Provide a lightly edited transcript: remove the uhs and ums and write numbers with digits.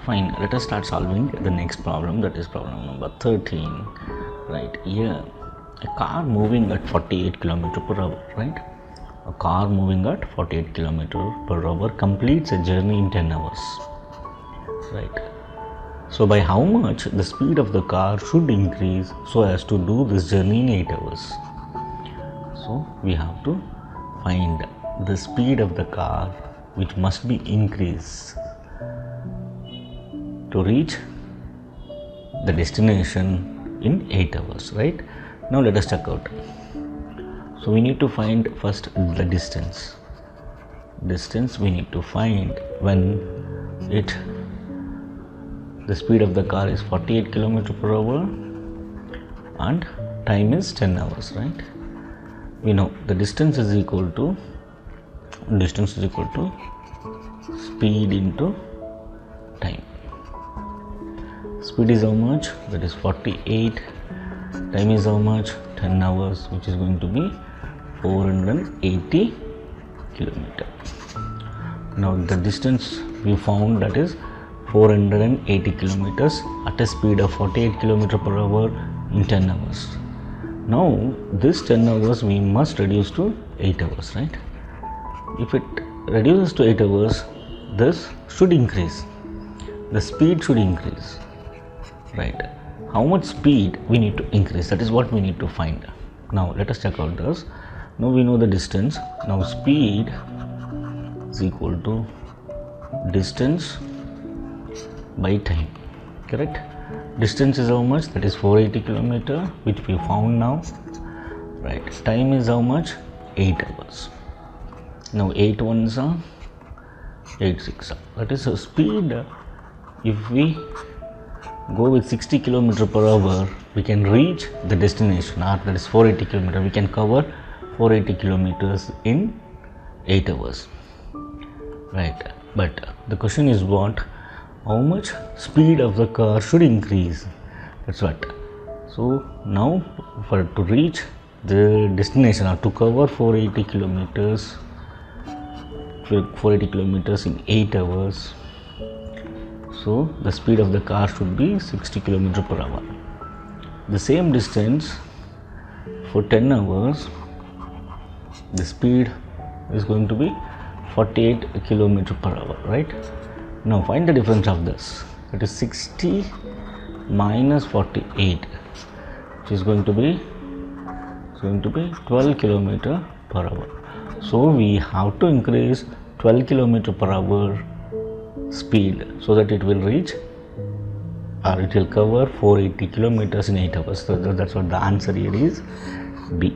Fine, let us start solving the next problem, that is problem number 13. Right, here a car moving at 48 km per hour, right? A car moving at 48 km per hour completes a journey in 10 hours, right? So by how much the speed of the car should increase so as to do this journey in 8 hours? So we have to find the speed of the car which must be increased to reach the destination in 8 hours, right? Now let us check out. So we need to find first the distance we need to find when the speed of the car is 48 km per hour and time is 10 hours, right? We know the distance is equal to speed into time. Speed is how much? That is 48. Time is how much? 10 hours, which is going to be 480 km. Now the distance we found, that is 480 kilometers at a speed of 48 km per hour in 10 hours. Now this 10 hours we must reduce to 8 hours, right? If it reduces to 8 hours, this should increase. The speed should increase, right? How much speed we need to increase, that is what we need to find. Now let us check out this. Now we know the distance. Now speed is equal to distance by time, correct? Distance is how much? That is 480 km, which we found now, right? Time is how much? 8 hours. Now 8 ones are 8 6. That is a speed. If we go with 60 km per hour, we can reach the destination, or that is 480 km. We can cover 480 kilometers in 8 hours, right? But the question is what? How much speed of the car should increase? That's what. So now to reach the destination, or to cover 480 kilometers in 8 hours, so the speed of the car should be 60 km per hour. The same distance for 10 hours, the speed is going to be 48 km per hour, right? Now find the difference of this. That is 60 minus 48, which is going to be 12 km per hour. So we have to increase 12 km per hour speed so that it will reach, or it will cover 480 kilometers in 8 hours. So that's what the answer here is, B.